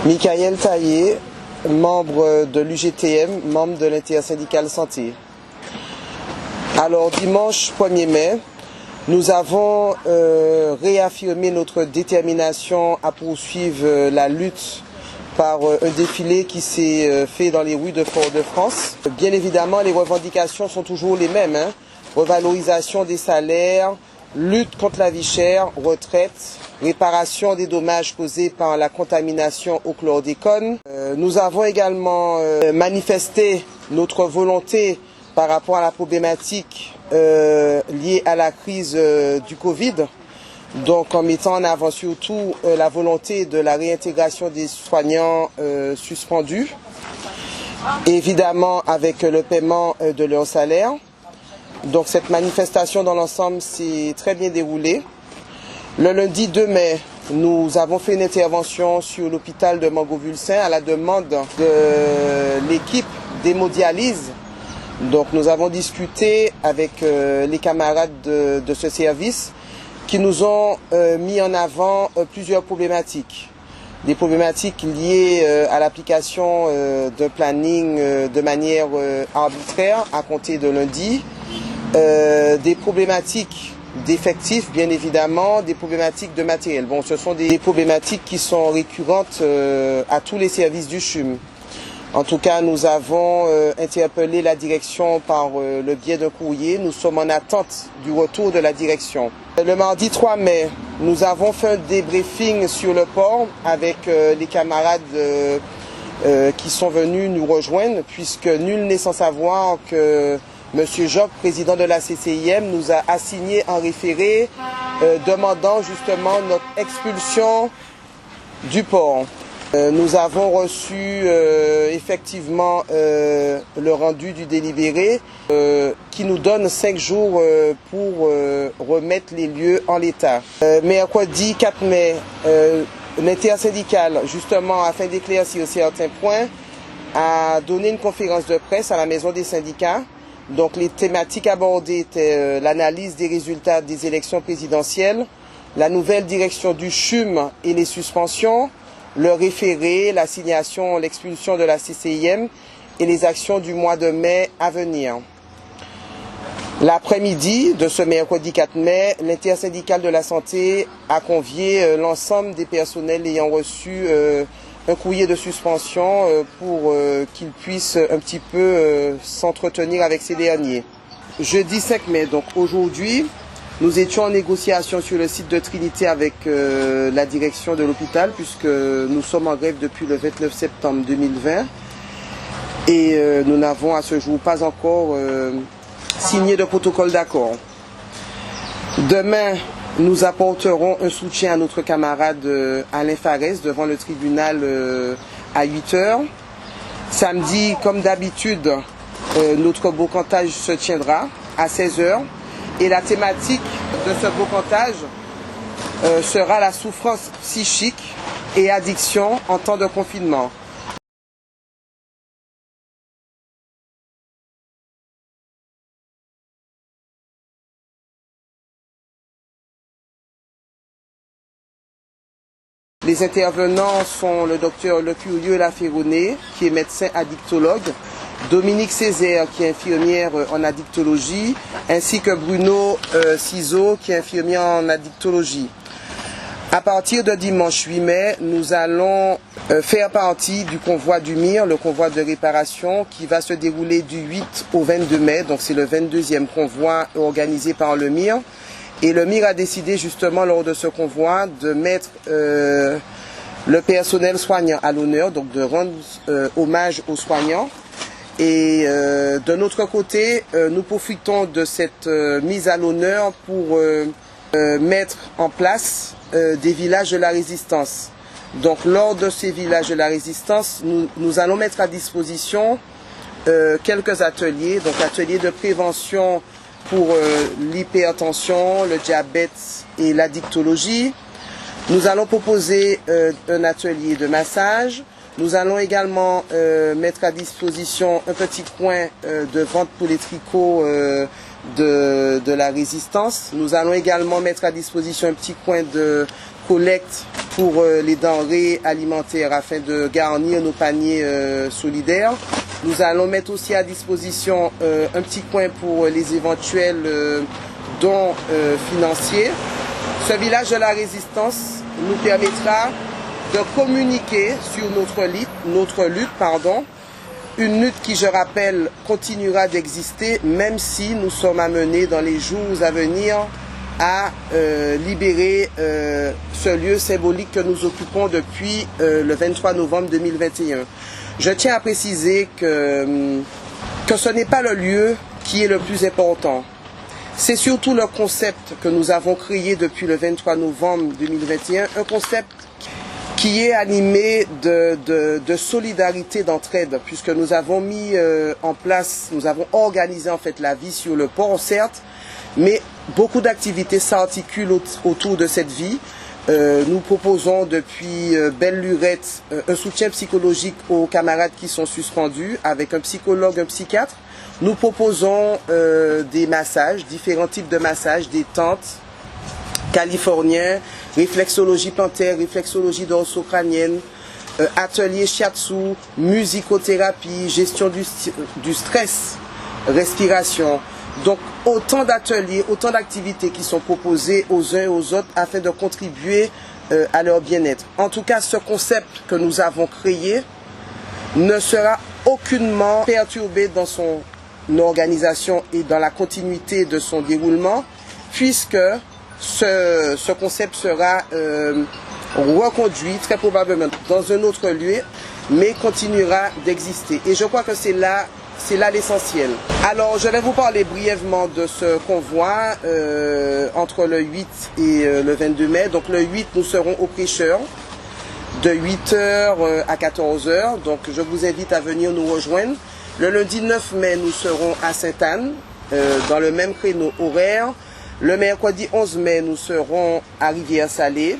Michael Taillé, membre de l'UGTM, membre de l'intersyndicale santé. Alors dimanche 1er mai, nous avons réaffirmé notre détermination à poursuivre la lutte par un défilé qui s'est fait dans les rues de Fort-de-France. Bien évidemment, les revendications sont toujours les mêmes, hein. Revalorisation des salaires, lutte contre la vie chère, retraite, réparation des dommages causés par la contamination au chlordécone. Nous avons également manifesté notre volonté par rapport à la problématique liée à la crise du Covid. Donc en mettant en avant surtout la volonté de la réintégration des soignants suspendus, évidemment avec le paiement de leur salaire. Donc cette manifestation dans l'ensemble s'est très bien déroulée. Le lundi 2 mai, nous avons fait une intervention sur l'hôpital de Mangovulsin à la demande de l'équipe d'hémodialyse. Donc nous avons discuté avec les camarades de ce service qui nous ont mis en avant plusieurs problématiques. Des problématiques liées à l'application d'un planning de manière arbitraire à compter de lundi, des problématiques d'effectifs bien évidemment, des problématiques de matériel. Bon, ce sont des problématiques qui sont récurrentes à tous les services du CHUM. En tout cas, nous avons interpellé la direction par le biais d'un courrier. Nous sommes en attente du retour de la direction. Le mardi 3 mai, nous avons fait un débriefing sur le port avec les camarades qui sont venus nous rejoindre, puisque nul n'est sans savoir que M. Job, président de la CCIM, nous a assigné un référé demandant justement notre expulsion du port. Nous avons reçu effectivement le rendu du délibéré qui nous donne 5 jours pour remettre les lieux en l'état. Mercredi 4 mai, l'intersyndicale, justement afin d'éclaircir certains points, a donné une conférence de presse à la maison des syndicats. Donc les thématiques abordées étaient l'analyse des résultats des élections présidentielles, la nouvelle direction du CHUM et les suspensions, le référé, l'assignation, l'expulsion de la CCIM et les actions du mois de mai à venir. L'après-midi de ce mercredi 4 mai, l'intersyndicale de la santé a convié l'ensemble des personnels ayant reçu un courrier de suspension pour qu'ils puissent un petit peu s'entretenir avec ces derniers. Jeudi 5 mai, donc aujourd'hui, nous étions en négociation sur le site de Trinité avec la direction de l'hôpital puisque nous sommes en grève depuis le 29 septembre 2020 et nous n'avons à ce jour pas encore signé de protocole d'accord. Demain, nous apporterons un soutien à notre camarade Alain Farès devant le tribunal à 8 h. Samedi, comme d'habitude, notre brocantage se tiendra à 16 h. Et la thématique de ce brocantage sera la souffrance psychique et addiction en temps de confinement. Les intervenants sont le docteur Lecurieux Laferronné, qui est médecin addictologue, Dominique Césaire, qui est infirmière en addictologie, ainsi que Bruno Ciseaux, qui est infirmière en addictologie. À partir de dimanche 8 mai, nous allons faire partie du convoi du MIR, le convoi de réparation, qui va se dérouler du 8 au 22 mai, donc c'est le 22e convoi organisé par le MIR. Et le MIR a décidé justement lors de ce convoi de mettre le personnel soignant à l'honneur, donc de rendre hommage aux soignants. Et de notre côté, nous profitons de cette mise à l'honneur pour mettre en place des villages de la résistance. Donc lors de ces villages de la résistance, nous allons mettre à disposition quelques ateliers, donc ateliers de prévention pour l'hypertension, le diabète et l'addictologie. Nous allons proposer un atelier de massage. Nous allons également mettre à disposition un petit coin de vente pour les tricots de la résistance. Nous allons également mettre à disposition un petit coin de collecte pour les denrées alimentaires afin de garnir nos paniers solidaires. Nous allons mettre aussi à disposition un petit coin pour les éventuels dons financiers. Ce village de la résistance nous permettra de communiquer sur notre lutte, une lutte qui, je rappelle, continuera d'exister même si nous sommes amenés dans les jours à venir à libérer ce lieu symbolique que nous occupons depuis le 23 novembre 2021. Je tiens à préciser que ce n'est pas le lieu qui est le plus important. C'est surtout le concept que nous avons créé depuis le 23 novembre 2021, un concept qui est animé de solidarité, d'entraide, puisque nous avons mis en place, nous avons organisé en fait la vie sur le port, certes, mais beaucoup d'activités s'articulent autour de cette vie. Nous proposons depuis belle lurette un soutien psychologique aux camarades qui sont suspendus avec un psychologue, un psychiatre. Nous proposons des massages, différents types de massages, des tentes californiens, réflexologie plantaire, réflexologie dorsocrânienne, atelier shiatsu, musicothérapie, gestion du stress, respiration. Donc autant d'ateliers, autant d'activités qui sont proposées aux uns et aux autres afin de contribuer à leur bien-être. En tout cas, ce concept que nous avons créé ne sera aucunement perturbé dans son organisation et dans la continuité de son déroulement, puisque ce concept sera reconduit très probablement dans un autre lieu, mais continuera d'exister. Et je crois que c'est là l'essentiel. Alors, je vais vous parler brièvement de ce convoi entre le 8 et le 22 mai. Donc, le 8, nous serons au Prêcheur de 8h à 14h. Donc, je vous invite à venir nous rejoindre. Le lundi 9 mai, nous serons à Sainte-Anne, dans le même créneau horaire. Le mercredi 11 mai, nous serons à Rivière-Salée.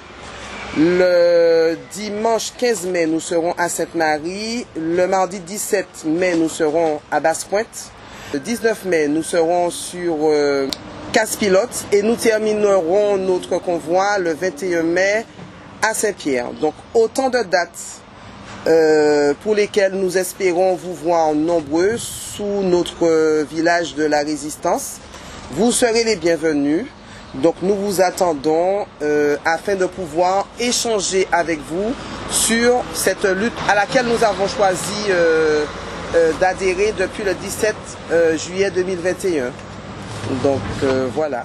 Le dimanche 15 mai, nous serons à Sainte-Marie. Le mardi 17 mai, nous serons à Basse-Pointe. Le 19 mai, nous serons sur Casse-Pilote. Et nous terminerons notre convoi le 21 mai à Saint-Pierre. Donc autant de dates pour lesquelles nous espérons vous voir nombreux sous notre village de la Résistance. Vous serez les bienvenus. Donc nous vous attendons afin de pouvoir échanger avec vous sur cette lutte à laquelle nous avons choisi d'adhérer depuis le 17 juillet 2021. Donc voilà.